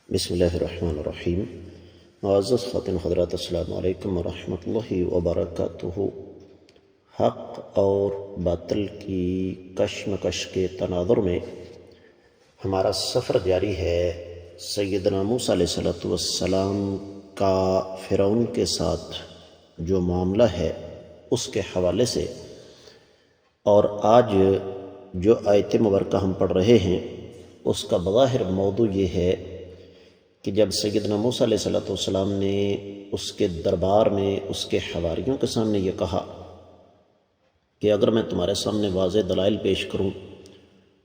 بسم اللہ الرحمن الرحیم۔ معزز خواتین حضرات، السلام علیکم ورحمۃ اللہ وبرکاتہ۔ حق اور باطل کی کشمکش کے تناظر میں ہمارا سفر جاری ہے۔ سیدنا موسیٰ علیہ السلام کا فرعون کے ساتھ جو معاملہ ہے اس کے حوالے سے، اور آج جو آیت مبارکہ ہم پڑھ رہے ہیں اس کا بظاہر موضوع یہ ہے کہ جب سیدنا موسیٰ علیہ السلام نے اس کے دربار میں اس کے حواریوں کے سامنے یہ کہا کہ اگر میں تمہارے سامنے واضح دلائل پیش کروں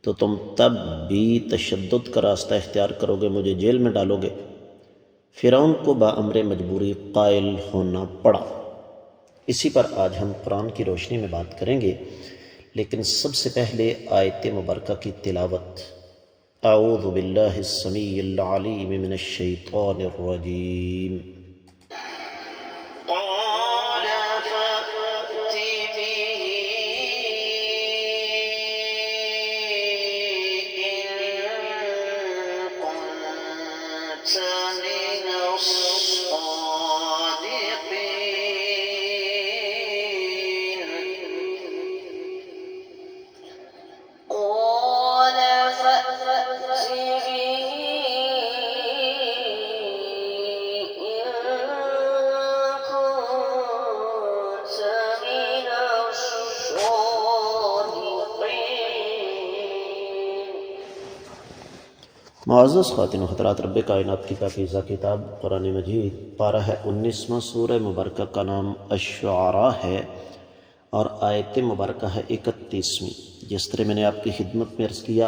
تو تم تب بھی تشدد کا راستہ اختیار کرو گے، مجھے جیل میں ڈالو گے، فرعون کو بامر مجبوری قائل ہونا پڑا۔ اسی پر آج ہم قرآن کی روشنی میں بات کریں گے، لیکن سب سے پہلے آیت مبارکہ کی تلاوت۔ اعوذ باللہ السمیع العلیم من الشیطان الرجیم۔ قال فأت به إن كنت من الصادقين قال فأت به إن كنت من الصادقين۔ معزز خواتین و حضرات، رب کائنات کی پاکیزہ کتاب قرآن مجید پارہ ہے 19واں، سورہ مبارکہ کا نام الشعراء ہے اور آیت مبارکہ ہے 31ویں۔ جس طرح میں نے آپ کی خدمت میں عرض کیا،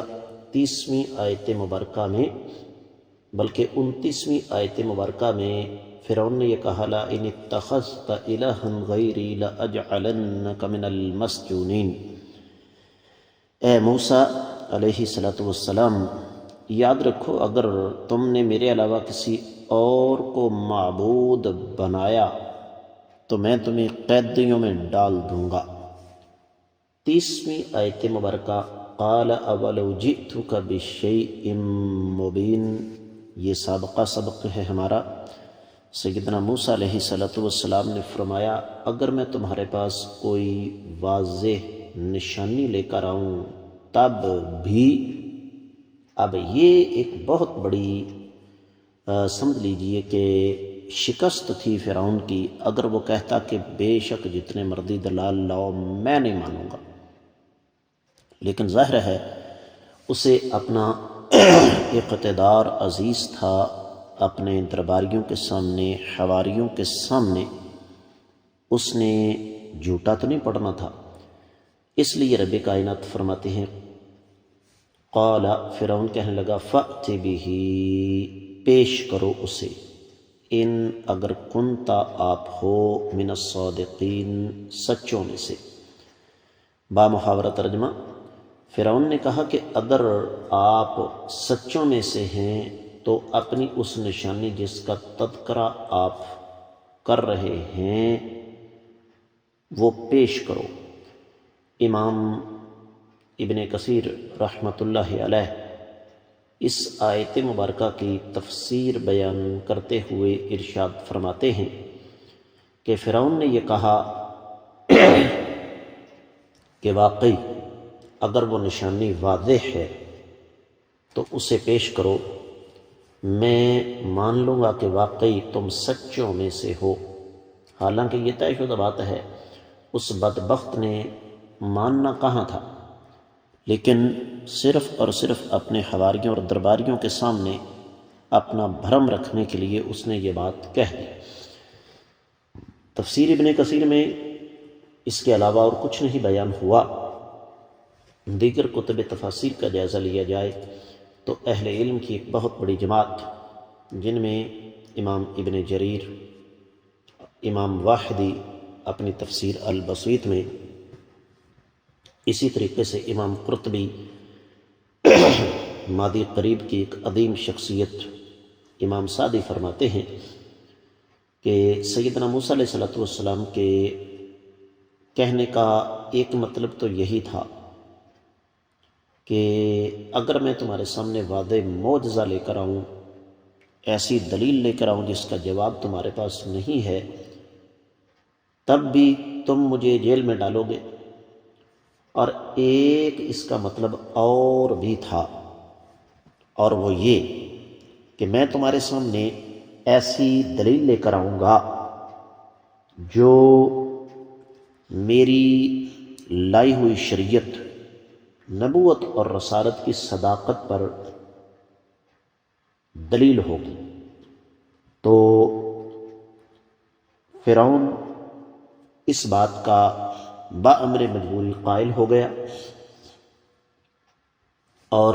30ویں آیت مبارکہ میں بلکہ 29ویں آیت مبارکہ میں فرعون نے یہ کہا لئن اتخذت الہا غیری لاجعلنک من المسجونین۔ اے موسیٰ علیہ السلام، یاد رکھو اگر تم نے میرے علاوہ کسی اور کو معبود بنایا تو میں تمہیں قیدیوں میں ڈال دوں گا۔ 30ویں آیت مبارکہ قال اولو جئتک بشیء مبین، یہ سابقہ سبق ہے ہمارا۔ سیدنا موسیٰ علیہ السلام نے فرمایا اگر میں تمہارے پاس کوئی واضح نشانی لے کر آؤں تب بھی۔ اب یہ ایک بہت بڑی سمجھ لیجئے کہ شکست تھی فرعون کی۔ اگر وہ کہتا کہ بے شک جتنے مرضی دلال لاؤ میں نہیں مانوں گا، لیکن ظاہر ہے اسے اپنا اقتدار عزیز تھا، اپنے درباریوں کے سامنے، حواریوں کے سامنے اس نے جھوٹا تو نہیں پڑنا تھا۔ اس لیے رب کائنات فرماتے ہیں قال، فرعون کہنے لگا فأت بہ، پیش کرو اسے، ان اگر کنتا آپ ہو من الصادقین، سچوں میں سے۔ بامحاورہ ترجمہ، فرعون نے کہا کہ اگر آپ سچوں میں سے ہیں تو اپنی اس نشانی جس کا تذکرہ آپ کر رہے ہیں وہ پیش کرو۔ امام ابن کثیر رحمۃ اللہ علیہ اس آیت مبارکہ کی تفسیر بیان کرتے ہوئے ارشاد فرماتے ہیں کہ فرعون نے یہ کہا کہ واقعی اگر وہ نشانی واضح ہے تو اسے پیش کرو، میں مان لوں گا کہ واقعی تم سچوں میں سے ہو۔ حالانکہ یہ طے شدہ بات ہے اس بدبخت نے ماننا کہاں تھا، لیکن صرف اور صرف اپنے حواریوں اور درباریوں کے سامنے اپنا بھرم رکھنے کے لیے اس نے یہ بات کہہ دی۔ تفسیر ابن کثیر میں اس کے علاوہ اور کچھ نہیں بیان ہوا۔ دیگر کتب تفاسیر کا جائزہ لیا جائے تو اہل علم کی ایک بہت بڑی جماعت، جن میں امام ابن جریر، امام واحدی اپنی تفسیر البسیط میں، اسی طریقے سے امام قرطبی ماضی قریب کی ایک عظیم شخصیت امام سعدی فرماتے ہیں کہ سیدنا موسیٰ علیہ السلام کے کہنے کا ایک مطلب تو یہی تھا کہ اگر میں تمہارے سامنے واضح معجزہ لے کر آؤں ایسی دلیل لے کر آؤں جس کا جواب تمہارے پاس نہیں ہے، تب بھی تم مجھے جیل میں ڈالو گے۔ اور ایک اس کا مطلب اور بھی تھا، اور وہ یہ کہ میں تمہارے سامنے ایسی دلیل لے کر آؤں گا جو میری لائی ہوئی شریعت، نبوت اور رسالت کی صداقت پر دلیل ہوگی۔ تو فرعون اس بات کا بامر مجبوری قائل ہو گیا، اور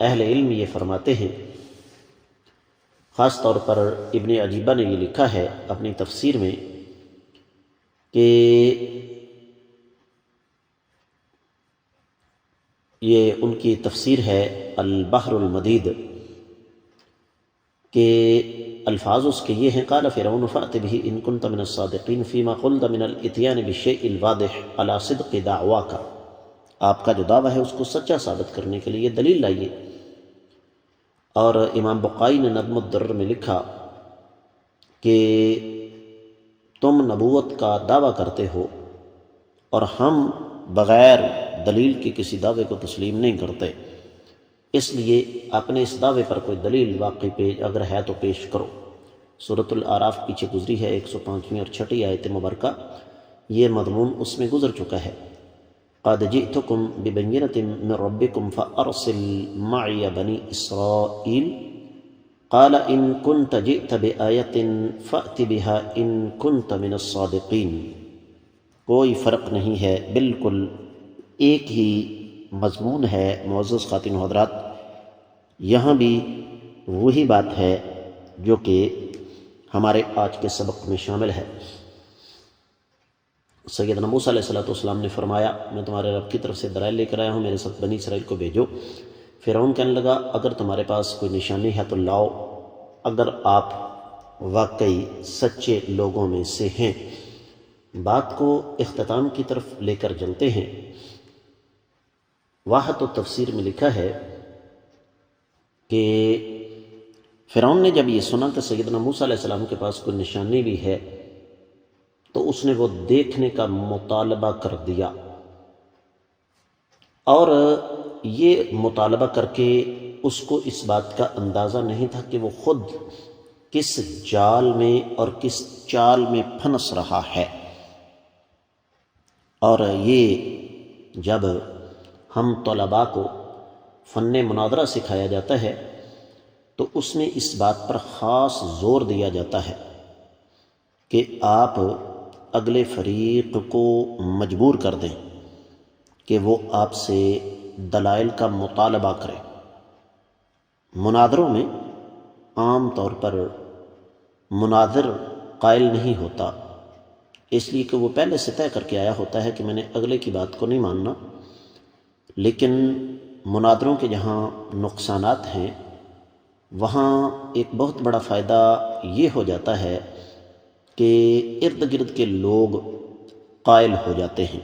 اہل علم یہ فرماتے ہیں، خاص طور پر ابن عجیبہ نے یہ لکھا ہے اپنی تفسیر میں کہ یہ ان کی تفسیر ہے البحر المدید، کہ الفاظ اس کے یہ ہیں، قال فرعون فأت به ان كنت من الصادقین فيما قلت من الاتيان بالشيء الواضح على صدق دعواک، آپ کا جو دعویٰ ہے اس کو سچا ثابت کرنے کے لیے دلیل لائیے۔ اور امام بقائی نے نظم الدرر میں لکھا کہ تم نبوت کا دعویٰ کرتے ہو اور ہم بغیر دلیل کے کسی دعوے کو تسلیم نہیں کرتے، اس لیے اپنے اس دعوے پر کوئی دلیل واقعی اگر ہے تو پیش کرو۔ سورۃ الاعراف پیچھے گزری ہے، 105ویں اور 6 آیت مبارکہ، یہ مضمون اس میں گزر چکا ہے۔ قد جئتکم ببینۃ من ربکم فارسل معی بنی اسرائیل قال ان كنت جئت بآیۃ فأت بها ان كنت من الصادقین۔ کوئی فرق نہیں ہے، بالکل ایک ہی مضمون ہے معزز خواتین و حضرات، یہاں بھی وہی بات ہے جو کہ ہمارے آج کے سبق میں شامل ہے۔ سیدنا موسیٰ علیہ السلام نے فرمایا، میں تمہارے رب کی طرف سے دلائل لے کر آیا ہوں، میرے ساتھ بنی اسرائیل کو بھیجو۔ فرعون کہنے لگا اگر تمہارے پاس کوئی نشانی ہے تو لاؤ، اگر آپ واقعی سچے لوگوں میں سے ہیں۔ بات کو اختتام کی طرف لے کر چلتے ہیں۔ واحد و تفسیر میں لکھا ہے کہ فرعون نے جب یہ سنا کہ سیدنا موسیٰ علیہ السلام کے پاس کوئی نشانی بھی ہے تو اس نے وہ دیکھنے کا مطالبہ کر دیا، اور یہ مطالبہ کر کے اس کو اس بات کا اندازہ نہیں تھا کہ وہ خود کس جال میں اور کس چال میں پھنس رہا ہے۔ اور یہ جب ہم طلباء کو فن مناظرہ سکھایا جاتا ہے تو اس میں اس بات پر خاص زور دیا جاتا ہے کہ آپ اگلے فریق کو مجبور کر دیں کہ وہ آپ سے دلائل کا مطالبہ کرے۔ مناظروں میں عام طور پر مناظر قائل نہیں ہوتا، اس لیے کہ وہ پہلے سے طے کر کے آیا ہوتا ہے کہ میں نے اگلے کی بات کو نہیں ماننا، لیکن مناظروں کے جہاں نقصانات ہیں وہاں ایک بہت بڑا فائدہ یہ ہو جاتا ہے کہ ارد گرد کے لوگ قائل ہو جاتے ہیں۔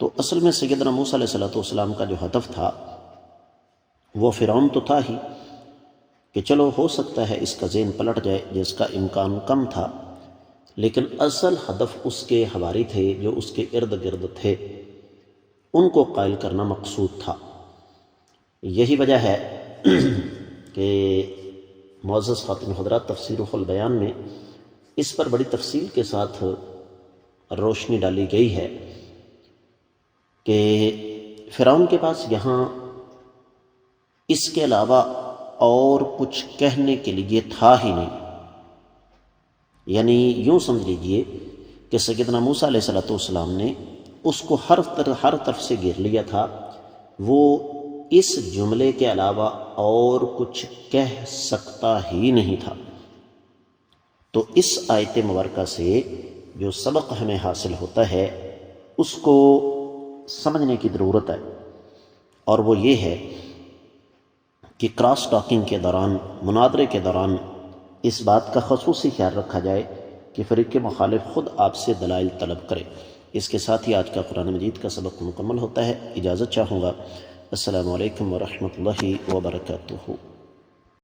تو اصل میں سیدنا موسیٰ علیہ السلام کا جو ہدف تھا وہ فرعون تو تھا ہی کہ چلو ہو سکتا ہے اس کا ذہن پلٹ جائے، جس کا امکان کم تھا، لیکن اصل ہدف اس کے حواری تھے جو اس کے ارد گرد تھے، ان کو قائل کرنا مقصود تھا۔ یہی وجہ ہے کہ معزز خواتین حضرات تفسیر البیان میں اس پر بڑی تفصیل کے ساتھ روشنی ڈالی گئی ہے کہ فرعون کے پاس یہاں اس کے علاوہ اور کچھ کہنے کے لیے تھا ہی نہیں، یعنی یوں سمجھ لیجئے کہ سیدنا موسیٰ علیہ السلام نے اس کو ہر طرف سے گھیر لیا تھا، وہ اس جملے کے علاوہ اور کچھ کہہ سکتا ہی نہیں تھا۔ تو اس آیت مبارکہ سے جو سبق ہمیں حاصل ہوتا ہے اس کو سمجھنے کی ضرورت ہے، اور وہ یہ ہے کہ کراس ٹاکنگ کے دوران، مناظرے کے دوران اس بات کا خصوصی خیال رکھا جائے کہ فریق مخالف خود آپ سے دلائل طلب کرے۔ اس کے ساتھ ہی آج کا قرآن مجید کا سبق مکمل ہوتا ہے۔ اجازت چاہوں گا۔ السلام علیکم ورحمۃ اللہ وبرکاتہ۔